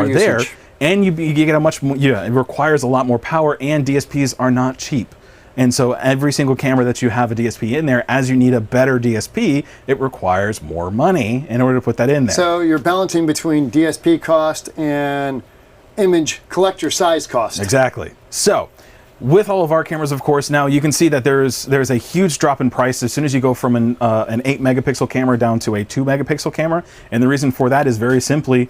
[SPEAKER 2] there, and you get a much more. Yeah, it requires a lot more power, and DSPs are not cheap. And so every single camera that you have a DSP in there, as you need a better DSP, it requires more money in order to put that in there.
[SPEAKER 1] So you're balancing between DSP cost and image collector size cost.
[SPEAKER 2] Exactly. So with all of our cameras, of course, now you can see that there's a huge drop in price as soon as you go from an 8 megapixel camera down to a 2 megapixel camera. And the reason for that is very simply,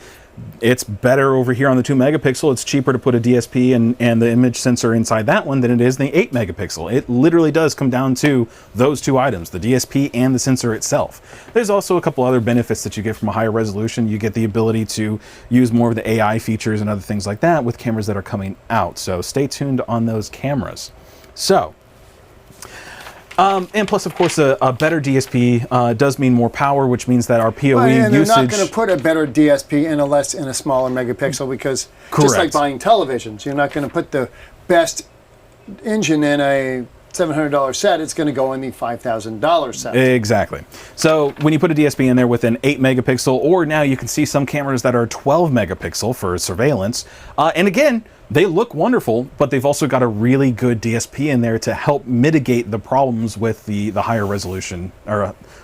[SPEAKER 2] it's better over here on the 2 megapixel. It's cheaper to put a DSP and the image sensor inside that one than it is the 8 megapixel. It literally does come down to those two items, the DSP and the sensor itself. There's also a couple other benefits that you get from a higher resolution. You get the ability to use more of the AI features and other things like that with cameras that are coming out. So stay tuned on those cameras. So, and plus, of course, a better DSP does mean more power, which means that our PoE
[SPEAKER 1] and
[SPEAKER 2] usage...
[SPEAKER 1] they're not going to put a better DSP in a smaller megapixel because
[SPEAKER 2] Correct.
[SPEAKER 1] Just like buying televisions, you're not going to put the best engine in a $700 set. It's going to go in the $5,000 set.
[SPEAKER 2] Exactly. So when you put a DSP in there with an 8 megapixel, or now you can see some cameras that are 12 megapixel for surveillance, and again, they look wonderful, but they've also got a really good DSP in there to help mitigate the problems with the higher resolution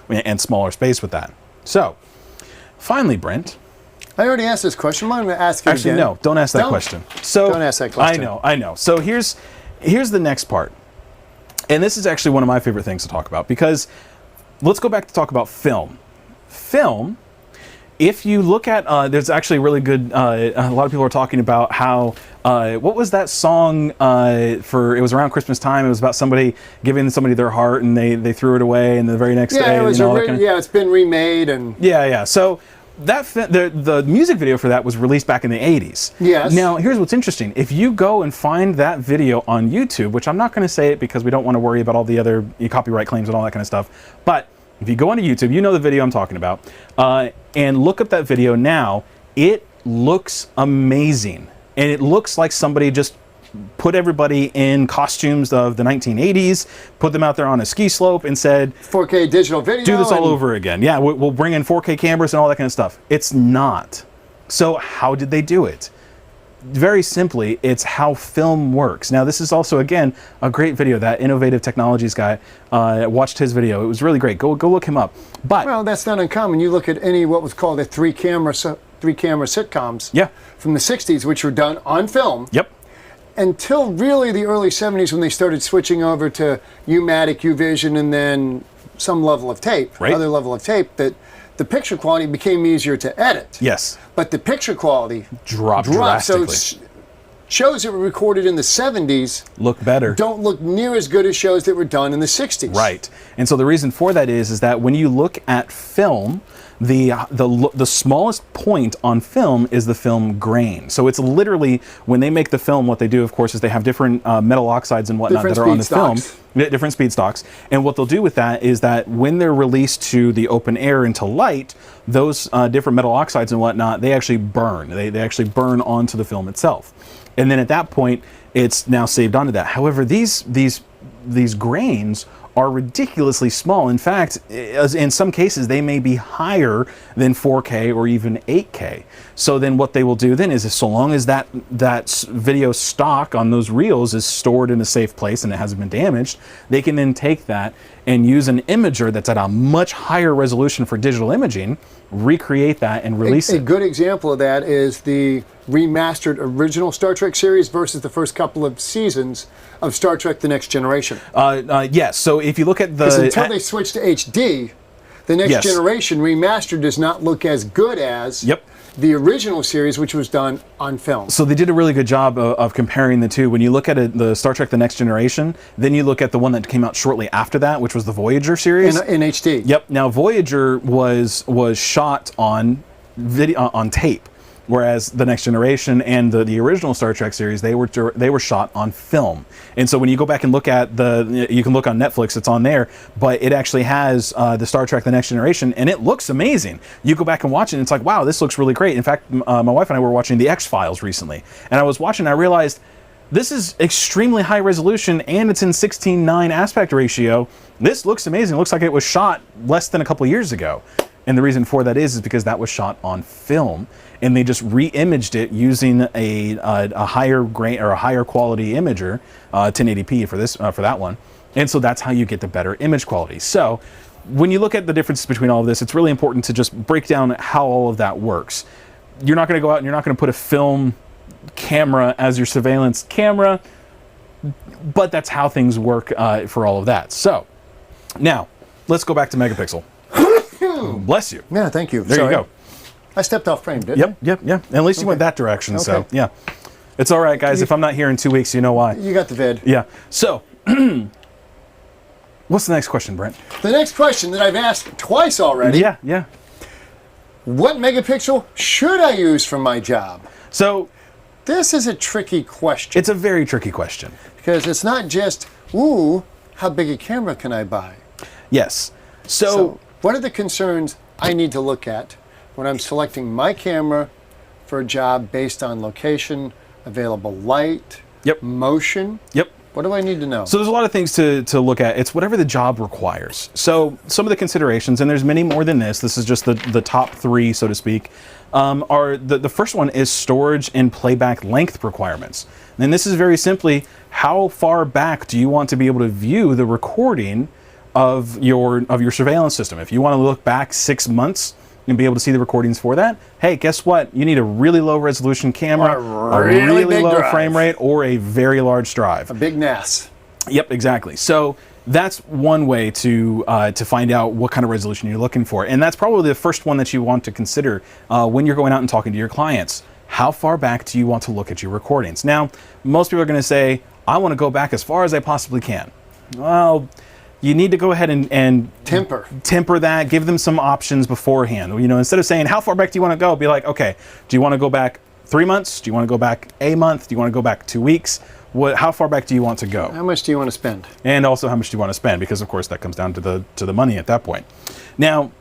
[SPEAKER 2] and smaller space with that. So, finally, Brent.
[SPEAKER 1] I already asked this question. I'm going to ask it
[SPEAKER 2] Actually,
[SPEAKER 1] again.
[SPEAKER 2] no, don't ask that question. So,
[SPEAKER 1] don't ask that question.
[SPEAKER 2] I know. So here's the next part. And this is actually one of my favorite things to talk about, because let's go back to talk about film. Film, if you look at, there's actually really good, a lot of people are talking about how, what was that song it was around Christmas time, it was about somebody giving somebody their heart and they threw it away and the very next day.
[SPEAKER 1] It's been remade and...
[SPEAKER 2] Yeah. So the music video for that was released back in the 80s.
[SPEAKER 1] Yes.
[SPEAKER 2] Now, here's what's interesting. If you go and find that video on YouTube, which I'm not going to say it because we don't want to worry about all the other copyright claims and all that kind of stuff, but if you go onto YouTube, you know the video I'm talking about, and look up that video now, it looks amazing. And it looks like somebody just put everybody in costumes of the 1980s, put them out there on a ski slope and said,
[SPEAKER 1] 4K digital video.
[SPEAKER 2] Do this all over again. Yeah, we'll bring in 4K cameras and all that kind of stuff. It's not. So how did they do it? Very simply, it's how film works. Now, this is also, again, a great video. That Innovative Technologies guy, watched his video. It was really great. Go look him up. But
[SPEAKER 1] well, that's not uncommon. You look at any what was called a three-camera sitcoms from the 60s, which were done on film.
[SPEAKER 2] Yep.
[SPEAKER 1] Until really the early 70s when they started switching over to U-Matic, U-Vision, and then some level of tape, other level of tape, that the picture quality became easier to edit.
[SPEAKER 2] Yes.
[SPEAKER 1] But the picture quality dropped
[SPEAKER 2] drastically.
[SPEAKER 1] So shows that were recorded in the 70s
[SPEAKER 2] look better.
[SPEAKER 1] Don't look near as good as shows that were done in the 60s.
[SPEAKER 2] Right. And so the reason for that is that when you look at film, the smallest point on film is the film grain. So it's literally, when they make the film, what they do, of course, is they have different metal oxides and whatnot that are on the film. Different speed stocks. And what they'll do with that is that when they're released to the open air into light, those different metal oxides and whatnot, they actually burn. They actually burn onto the film itself. And then at that point, it's now saved onto that. However, these grains are ridiculoly small. In fact, in some cases, they may be higher than 4K or even 8K. So then what they will do then is, so long as that video stock on those reels is stored in a safe place and it hasn't been damaged, they can then take that and use an imager that's at a much higher resolution for digital imaging, recreate that and release it.
[SPEAKER 1] A good example of that is the remastered original Star Trek series versus the first couple of seasons of Star Trek The Next Generation.
[SPEAKER 2] Yes, so if you look at the...
[SPEAKER 1] Until they switched to HD, The Next Generation remastered does not look as good as the original series, which was done on film.
[SPEAKER 2] So they did a really good job of comparing the two. When you look at the Star Trek The Next Generation, then you look at the one that came out shortly after that, which was the Voyager series.
[SPEAKER 1] In HD.
[SPEAKER 2] Yep. Now, Voyager was shot on video, on tape, whereas The Next Generation and the original Star Trek series, they were shot on film. And so when you go back and look at you can look on Netflix, it's on there, but it actually has the Star Trek The Next Generation, and it looks amazing. You go back and watch it, and it's like, wow, this looks really great. In fact, my wife and I were watching The X-Files recently, and I was watching, and I realized this is extremely high resolution, and it's in 16:9 aspect ratio. This looks amazing. It looks like it was shot less than a couple years ago. And the reason for that is because that was shot on film, and they just re-imaged it using a higher grain or a higher quality imager, 1080p for that one. And so that's how you get the better image quality. So when you look at the differences between all of this, it's really important to just break down how all of that works. You're not going to go out and you're not going to put a film camera as your surveillance camera, but that's how things work for all of that. So now let's go back to MegaPixel. Bless you.
[SPEAKER 1] Yeah, thank you.
[SPEAKER 2] There you go.
[SPEAKER 1] I stepped off frame, didn't I?
[SPEAKER 2] Yep. And at least you went that direction, so yeah. It's all right, guys. If I'm not here in 2 weeks, you know why.
[SPEAKER 1] You got the vid.
[SPEAKER 2] Yeah. So, what's the next question, Brent?
[SPEAKER 1] The next question that I've asked twice already.
[SPEAKER 2] Yeah.
[SPEAKER 1] What megapixel should I use for my job?
[SPEAKER 2] So,
[SPEAKER 1] this is a tricky question.
[SPEAKER 2] It's a very tricky question.
[SPEAKER 1] Because it's not just, ooh, how big a camera can I buy?
[SPEAKER 2] Yes. So
[SPEAKER 1] what are the concerns I need to look at when I'm selecting my camera for a job based on location, available light, motion? What do I need to know?
[SPEAKER 2] So there's a lot of things to look at. It's whatever the job requires. So some of the considerations, and there's many more than this, this is just the top three, so to speak, are the first one is storage and playback length requirements. And this is very simply, how far back do you want to be able to view the recording of your surveillance system? If you want to look back 6 months and be able to see the recordings for that, hey, guess what? You need a really low resolution camera, a really low frame rate, or a very large drive.
[SPEAKER 1] A big NAS.
[SPEAKER 2] Yep, exactly. So that's one way to find out what kind of resolution you're looking for. And that's probably the first one that you want to consider when you're going out and talking to your clients. How far back do you want to look at your recordings? Now, most people are going to say, I want to go back as far as I possibly can. Well, you need to go ahead and temper that, give them some options beforehand. You know, instead of saying, how far back do you want to go? Be like, okay, do you want to go back 3 months? Do you want to go back a month? Do you want to go back 2 weeks? How far back do you want to go?
[SPEAKER 1] How much do you want to spend?
[SPEAKER 2] And also, how much do you want to spend? Because of course that comes down to the money at that point. Now,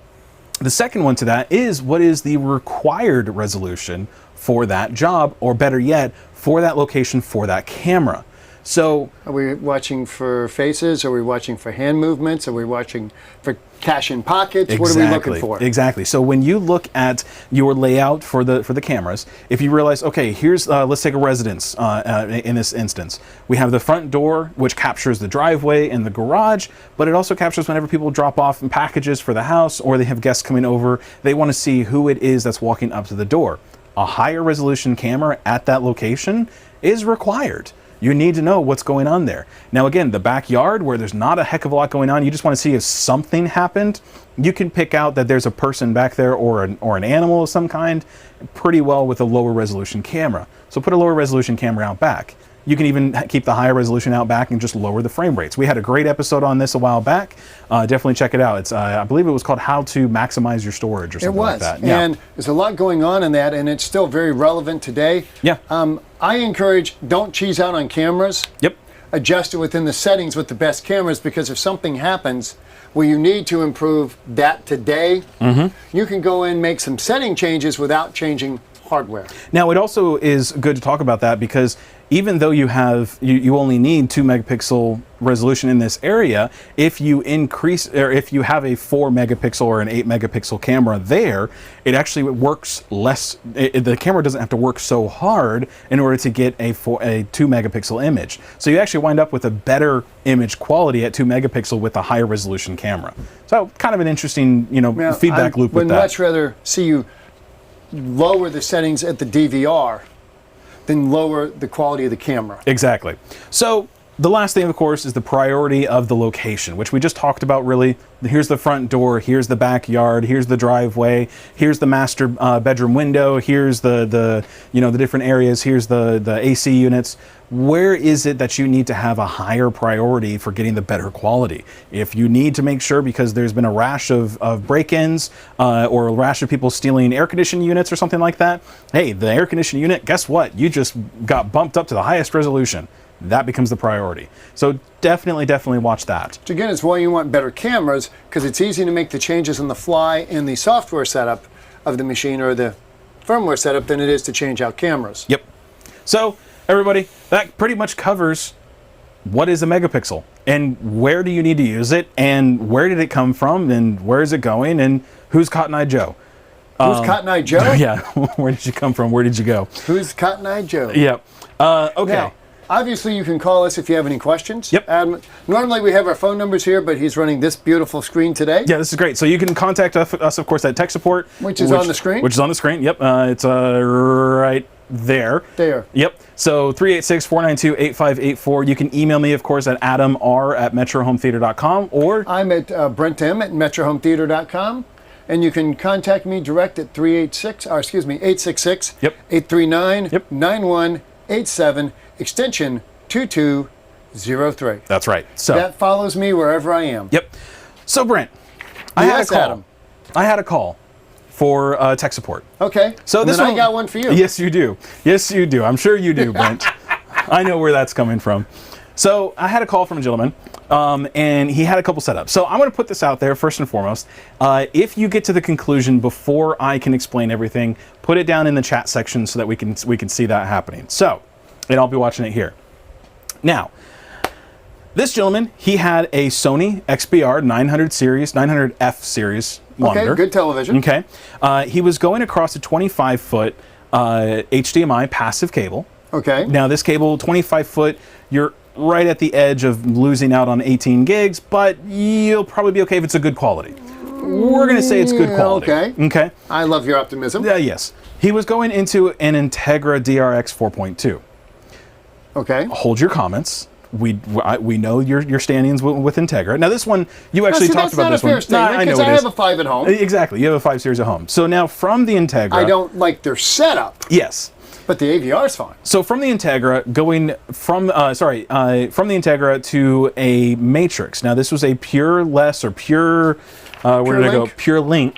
[SPEAKER 2] the second one to that is, what is the required resolution for that job, or better yet, for that location, for that camera? So,
[SPEAKER 1] are we watching for faces? Are we watching for hand movements? Are we watching for cash in pockets?
[SPEAKER 2] Exactly,
[SPEAKER 1] what are we looking for?
[SPEAKER 2] Exactly. So when you look at your layout for the cameras, if you realize, okay, here's let's take a residence in this instance. We have the front door, which captures the driveway and the garage, but it also captures whenever people drop off packages for the house, or they have guests coming over. They want to see who it is that's walking up to the door. A higher resolution camera at that location is required. You need to know what's going on there. Now again, the backyard where there's not a heck of a lot going on, you just want to see if something happened, you can pick out that there's a person back there or an animal of some kind pretty well with a lower resolution camera. So put a lower resolution camera out back. You can even keep the higher resolution out back and just lower the frame rates. We had a great episode on this a while back. Definitely check it out. It's I believe it was called How to Maximize Your Storage or something like that.
[SPEAKER 1] Yeah. And there's a lot going on in that, and it's still very relevant today.
[SPEAKER 2] Yeah.
[SPEAKER 1] I encourage, don't cheese out on cameras.
[SPEAKER 2] Yep.
[SPEAKER 1] Adjust it within the settings with the best cameras, because if something happens where you need to improve that today, you can go in and make some setting changes without changing hardware.
[SPEAKER 2] Now, it also is good to talk about that, because even though you only need 2 megapixel resolution in this area, if you increase, or if you have a 4 megapixel or an 8 megapixel camera there, it actually works less. The camera doesn't have to work so hard in order to get a 2 megapixel image. So you actually wind up with a better image quality at 2 megapixel with a higher resolution camera. So kind of an interesting, feedback loop with that.
[SPEAKER 1] I would much rather see you lower the settings at the DVR than lower the quality of the camera.
[SPEAKER 2] Exactly. So the last thing, of course, is the priority of the location, which we just talked about. Really, here's the front door, here's the backyard, here's the driveway, here's the master bedroom window, here's the different areas, here's the AC units. Where is it that you need to have a higher priority for getting the better quality? If you need to make sure, because there's been a rash of break-ins or a rash of people stealing air conditioning units or something like that, hey, the air conditioning unit, guess what? You just got bumped up to the highest resolution. That becomes the priority. So definitely watch that.
[SPEAKER 1] Which again is why you want better cameras, because it's easy to make the changes on the fly in the software setup of the machine or the firmware setup than it is to change out cameras.
[SPEAKER 2] Yep. So everybody, that pretty much covers what is a megapixel and where do you need to use it and where did it come from and where is it going and who's Cotton Eye Joe?
[SPEAKER 1] Who's Cotton Eye Joe?
[SPEAKER 2] Yeah. Where did you come from? Where did you go?
[SPEAKER 1] Who's Cotton Eye Joe?
[SPEAKER 2] Yep. Okay.
[SPEAKER 1] Now, obviously, you can call us if you have any questions.
[SPEAKER 2] Yep.
[SPEAKER 1] Normally, we have our phone numbers here, but he's running this beautiful screen today.
[SPEAKER 2] Yeah, this is great. So you can contact us, of course, at tech support.
[SPEAKER 1] Which is on the screen?
[SPEAKER 2] Which is on the screen, yep. It's right there.
[SPEAKER 1] There.
[SPEAKER 2] Yep. So 386-492-8584. You can email me, of course, at adamr@metrohometheater.com, or
[SPEAKER 1] I'm at brentim@metrohometheater.com. And you can contact me direct at 866
[SPEAKER 2] Yep.
[SPEAKER 1] 839
[SPEAKER 2] Yep.
[SPEAKER 1] 9187, extension 2203.
[SPEAKER 2] That's right. So
[SPEAKER 1] That follows me wherever I am.
[SPEAKER 2] Yep. So Brent, I had a
[SPEAKER 1] Yes,
[SPEAKER 2] call.
[SPEAKER 1] Adam.
[SPEAKER 2] I had a call for tech support.
[SPEAKER 1] Okay.
[SPEAKER 2] So
[SPEAKER 1] And
[SPEAKER 2] this
[SPEAKER 1] then
[SPEAKER 2] one,
[SPEAKER 1] I got one for you.
[SPEAKER 2] Yes, you do. Yes, you do. I'm sure you do, Brent. I know where that's coming from. So I had a call from a gentleman, and he had a couple setups. So I'm going to put this out there first and foremost. If you get to the conclusion before I can explain everything, put it down in the chat section so that we can see that happening. So, and I'll be watching it here. Now, this gentleman, he had a Sony XBR 900F series monitor.
[SPEAKER 1] Okay, good television.
[SPEAKER 2] Okay. He was going across a 25-foot HDMI passive cable.
[SPEAKER 1] Okay.
[SPEAKER 2] Now, this cable, 25-foot, you're right at the edge of losing out on 18 gigs, but you'll probably be okay if it's a good quality. We're going to say it's good quality.
[SPEAKER 1] Okay.
[SPEAKER 2] Okay.
[SPEAKER 1] I love your optimism.
[SPEAKER 2] Yes. He was going into an Integra DRX 4.2.
[SPEAKER 1] Okay.
[SPEAKER 2] Hold your comments. We know your standings with Integra. Now, this one, you actually talked about this one.
[SPEAKER 1] That's not a fair statement, because I have a 5 at home.
[SPEAKER 2] Exactly. You have a 5 series at home. So now from the Integra...
[SPEAKER 1] I don't like their setup.
[SPEAKER 2] Yes.
[SPEAKER 1] But the AVR's fine.
[SPEAKER 2] So from the Integra, from the Integra to a Matrix. Now this was a Pure Link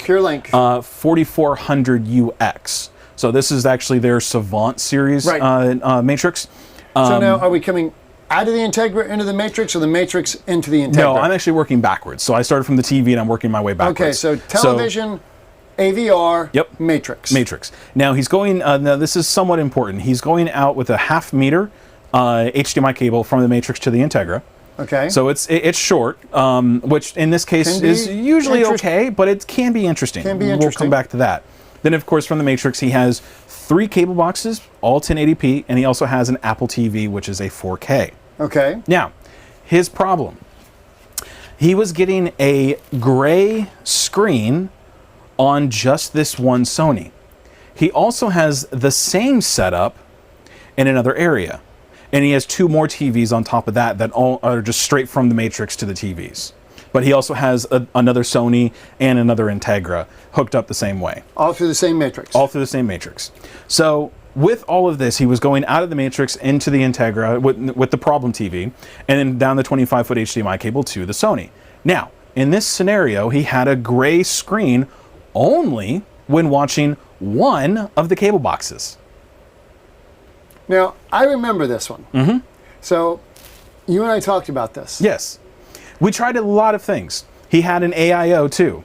[SPEAKER 2] 4400 UX. So this is actually their Savant series Matrix.
[SPEAKER 1] So now, are we coming out of the Integra into the Matrix, or the Matrix into the Integra?
[SPEAKER 2] No, I'm actually working backwards. So I started from the TV and I'm working my way backwards.
[SPEAKER 1] Okay, so television. AVR,
[SPEAKER 2] yep.
[SPEAKER 1] Matrix.
[SPEAKER 2] Now he's going, now this is somewhat important. He's going out with a 0.5 meter HDMI cable from the Matrix to the Integra.
[SPEAKER 1] Okay.
[SPEAKER 2] So it's short, which in this case is usually okay, but it can be interesting. We'll come back to that. Then, of course, from the Matrix, he has 3 cable boxes, all 1080p, and he also has an Apple TV, which is a 4K.
[SPEAKER 1] Okay.
[SPEAKER 2] Now, his problem. He was getting a gray screen on just this one Sony. He also has the same setup in another area. And he has 2 more TVs on top of that all are just straight from the Matrix to the TVs. But he also has another Sony and another Integra hooked up the same way.
[SPEAKER 1] All through the same Matrix.
[SPEAKER 2] All through the same Matrix. So with all of this, he was going out of the Matrix into the Integra with the problem TV, and then down the 25-foot HDMI cable to the Sony. Now, in this scenario, he had a gray screen only when watching one of the cable boxes.
[SPEAKER 1] Now, I remember this one.
[SPEAKER 2] Mm-hmm.
[SPEAKER 1] So, you and I talked about this.
[SPEAKER 2] Yes. We tried a lot of things. He had an AIO too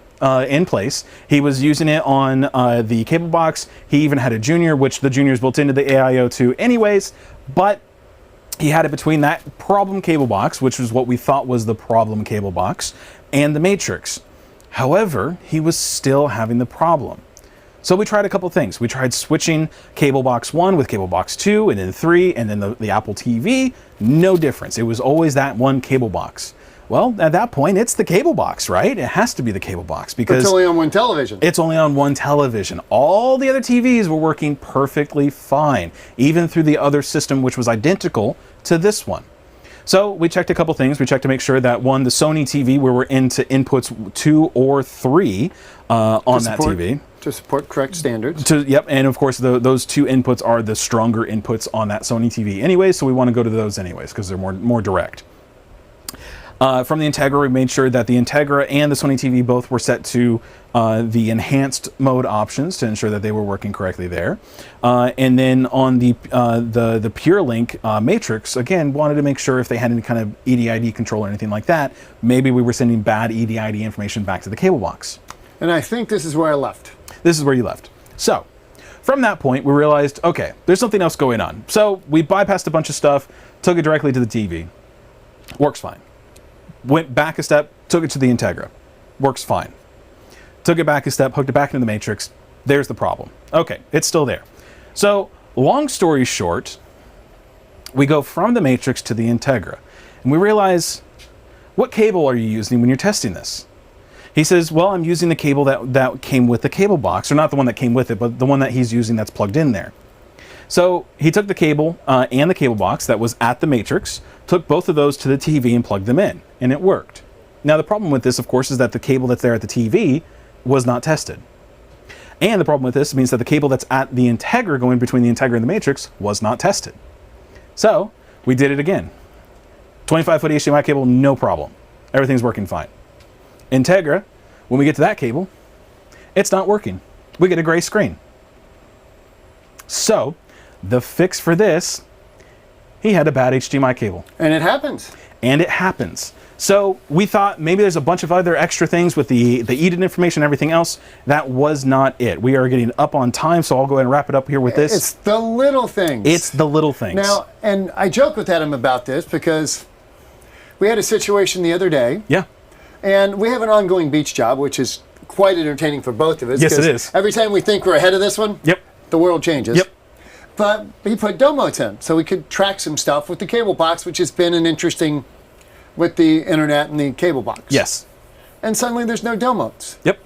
[SPEAKER 2] in place. He was using it on the cable box. He even had a Junior, which the Junior is built into the AIO too anyways, but he had it between that problem cable box, which was what we thought was the problem cable box, and the matrix. However, he was still having the problem. So we tried a couple things. We tried switching cable box 1 with cable box 2, and then 3, and then the Apple TV. No difference. It was always that one cable box. Well, at that point, it's the cable box, right? It has to be the cable box because
[SPEAKER 1] it's only on one television.
[SPEAKER 2] It's only on one television. All the other TVs were working perfectly fine, even through the other system, which was identical to this one. So we checked a couple things. We checked to make sure that one, the Sony TV, where we're into inputs 2 or 3 on that TV.
[SPEAKER 1] To support correct standards.
[SPEAKER 2] Yep, and of course those 2 inputs are the stronger inputs on that Sony TV anyway, so we want to go to those anyways because they're more direct. From the Integra, we made sure that the Integra and the Sony TV both were set to the enhanced mode options to ensure that they were working correctly there. And then on the PureLink Matrix, again, wanted to make sure if they had any kind of EDID control or anything like that, maybe we were sending bad EDID information back to the cable box.
[SPEAKER 1] And I think this is where I left.
[SPEAKER 2] This is where you left. So, from that point, we realized, okay, there's something else going on. So, we bypassed a bunch of stuff, took it directly to the TV. Works fine. Went back a step, took it to the Integra. Works fine. Took it back a step, hooked it back into the Matrix. There's the problem. Okay, it's still there. So, long story short, we go from the Matrix to the Integra. And we realize, what cable are you using when you're testing this? He says, well, I'm using the cable that came with the cable box, or not the one that came with it, but the one that he's using that's plugged in there. So he took the cable and the cable box that was at the Matrix, took both of those to the TV and plugged them in, and it worked. Now the problem with this, of course, is that the cable that's there at the TV was not tested. And the problem with this means that the cable that's at the Integra going between the Integra and the Matrix was not tested. So we did it again. 25-foot HDMI cable, no problem. Everything's working fine. Integra, when we get to that cable, it's not working. We get a gray screen. So, the fix for this, he had a bad HDMI cable.
[SPEAKER 1] And it happens.
[SPEAKER 2] And it happens. So, we thought maybe there's a bunch of other extra things with the EDID information and everything else. That was not it. We are getting up on time, so I'll go ahead and wrap it up here with this.
[SPEAKER 1] It's the little things.
[SPEAKER 2] It's the little things.
[SPEAKER 1] Now, and I joke with Adam about this because we had a situation the other day.
[SPEAKER 2] Yeah.
[SPEAKER 1] And we have an ongoing beach job, which is quite entertaining for both of us.
[SPEAKER 2] Yes, it is.
[SPEAKER 1] Every time we think we're ahead of this one,
[SPEAKER 2] Yep.
[SPEAKER 1] the world changes.
[SPEAKER 2] Yep.
[SPEAKER 1] But we put domotes in, so we could track some stuff with the cable box, which has been an interesting with the internet and the cable box.
[SPEAKER 2] Yes.
[SPEAKER 1] And suddenly there's no domotes.
[SPEAKER 2] Yep.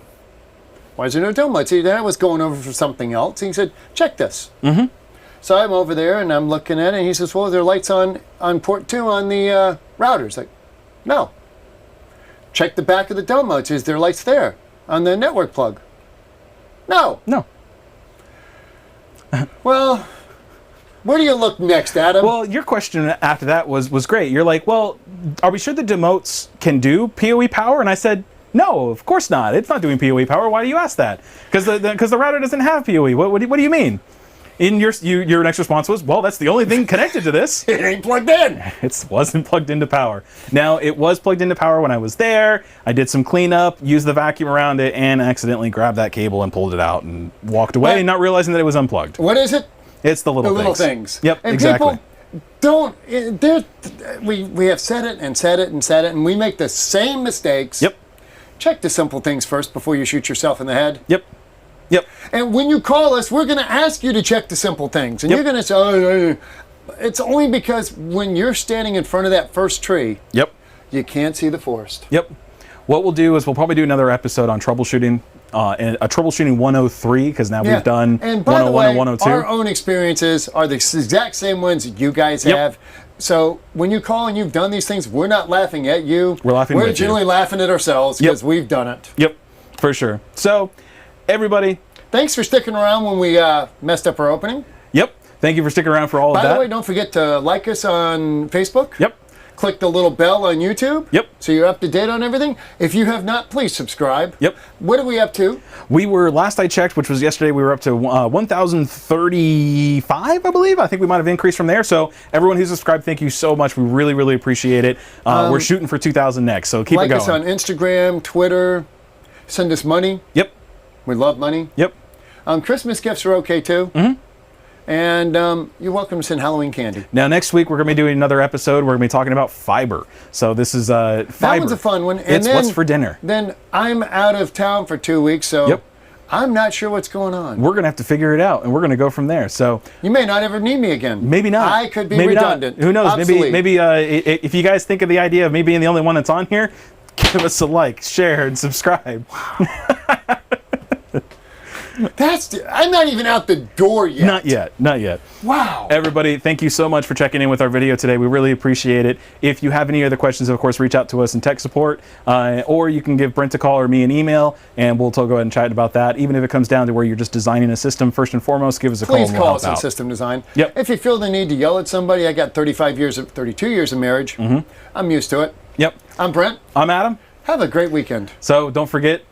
[SPEAKER 1] Why is there no domotes? I was going over for something else. He said, check this. Mm-hmm. So I'm over there and I'm looking at it, and he says, well, there are lights on port 2 on the routers. Like, no. Check the back of the domotes. Is there lights there on the network plug? No.
[SPEAKER 2] No.
[SPEAKER 1] Well, where do you look next, Adam?
[SPEAKER 2] Well, your question after that was great. You're like, well, are we sure the demotes can do PoE power? And I said, no, of course not. It's not doing PoE power. Why do you ask that? Because the router doesn't have PoE. What do you mean? In your next response was, well, that's the only thing connected to this.
[SPEAKER 1] It ain't plugged in.
[SPEAKER 2] It wasn't plugged into power. Now, it was plugged into power when I was there. I did some cleanup, used the vacuum around it, and accidentally grabbed that cable and pulled it out and walked away, not realizing that it was unplugged.
[SPEAKER 1] What is it?
[SPEAKER 2] It's the little things. Yep,
[SPEAKER 1] and
[SPEAKER 2] exactly.
[SPEAKER 1] People don't. We have said it and said it and said it, and we make the same mistakes.
[SPEAKER 2] Yep.
[SPEAKER 1] Check the simple things first before you shoot yourself in the head.
[SPEAKER 2] Yep. Yep.
[SPEAKER 1] And when you call us, we're going to ask you to check the simple things. And you're going to say, oh, it's only because when you're standing in front of that first tree,
[SPEAKER 2] yep,
[SPEAKER 1] you can't see the forest.
[SPEAKER 2] Yep. What we'll do is we'll probably do another episode on troubleshooting, and a troubleshooting 103, because now we've done
[SPEAKER 1] and by
[SPEAKER 2] 101
[SPEAKER 1] the way,
[SPEAKER 2] and 102.
[SPEAKER 1] Our own experiences are the exact same ones you guys have. So when you call and you've done these things, we're not laughing at you.
[SPEAKER 2] We're laughing with you.
[SPEAKER 1] We're generally laughing at ourselves because we've done it.
[SPEAKER 2] Yep, for sure. So, everybody,
[SPEAKER 1] thanks for sticking around when we messed up our opening.
[SPEAKER 2] Yep. Thank you for sticking around for all of that.
[SPEAKER 1] By the way, don't forget to like us on Facebook.
[SPEAKER 2] Yep.
[SPEAKER 1] Click the little bell on YouTube.
[SPEAKER 2] Yep.
[SPEAKER 1] So you're up to date on everything. If you have not, please subscribe.
[SPEAKER 2] Yep.
[SPEAKER 1] What are we up to?
[SPEAKER 2] We were, last I checked, which was yesterday, we were up to 1,035, I believe. I think we might have increased from there. So everyone who's subscribed, thank you so much. We really, really appreciate it. We're shooting for 2,000 next, so keep it going.
[SPEAKER 1] Like us on Instagram, Twitter. Send us money.
[SPEAKER 2] Yep.
[SPEAKER 1] We love money.
[SPEAKER 2] Yep.
[SPEAKER 1] Christmas gifts are okay too.
[SPEAKER 2] Mm-hmm.
[SPEAKER 1] And you're welcome to send Halloween candy.
[SPEAKER 2] Now, next week, we're going to be doing another episode. We're going to be talking about fiber. So this is fiber.
[SPEAKER 1] That one's a fun one. And
[SPEAKER 2] It's
[SPEAKER 1] then,
[SPEAKER 2] what's for dinner.
[SPEAKER 1] Then I'm out of town for 2 weeks, so
[SPEAKER 2] Yep.
[SPEAKER 1] I'm not sure what's going on.
[SPEAKER 2] We're going to have to figure it out, and we're going to go from there. So
[SPEAKER 1] You may not ever need me again.
[SPEAKER 2] maybe not.
[SPEAKER 1] I could be
[SPEAKER 2] maybe
[SPEAKER 1] redundant.
[SPEAKER 2] Not. Who knows?
[SPEAKER 1] Obsolete.
[SPEAKER 2] Maybe if you guys think of the idea of me being the only one that's on here, give us a like, share, and subscribe.
[SPEAKER 1] I'm not even out the door yet.
[SPEAKER 2] Not yet. Not yet.
[SPEAKER 1] Wow.
[SPEAKER 2] Everybody, thank you so much for checking in with our video today. We really appreciate it. If you have any other questions, of course, reach out to us in tech support, or you can give Brent a call or me an email, and we'll go ahead and chat about that. Even if it comes down to where you're just designing a system, first and foremost, give us a call.
[SPEAKER 1] Please
[SPEAKER 2] and we'll
[SPEAKER 1] call
[SPEAKER 2] help
[SPEAKER 1] us on
[SPEAKER 2] out.
[SPEAKER 1] system design.
[SPEAKER 2] Yep.
[SPEAKER 1] If you feel the need to yell at somebody, I got 32 years of marriage. I'm used to it.
[SPEAKER 2] Yep.
[SPEAKER 1] I'm Brent.
[SPEAKER 2] I'm Adam.
[SPEAKER 1] Have a great weekend.
[SPEAKER 2] So don't forget,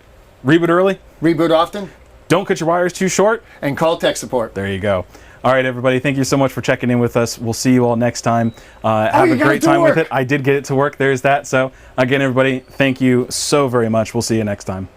[SPEAKER 2] reboot early.
[SPEAKER 1] Reboot often.
[SPEAKER 2] Don't cut your wires too short.
[SPEAKER 1] And call tech support.
[SPEAKER 2] There you go. All right, everybody. Thank you so much for checking in with us. We'll see you all next time. Have a great time with it. I did get it to work. There's that. So again, everybody, thank you so very much. We'll see you next time.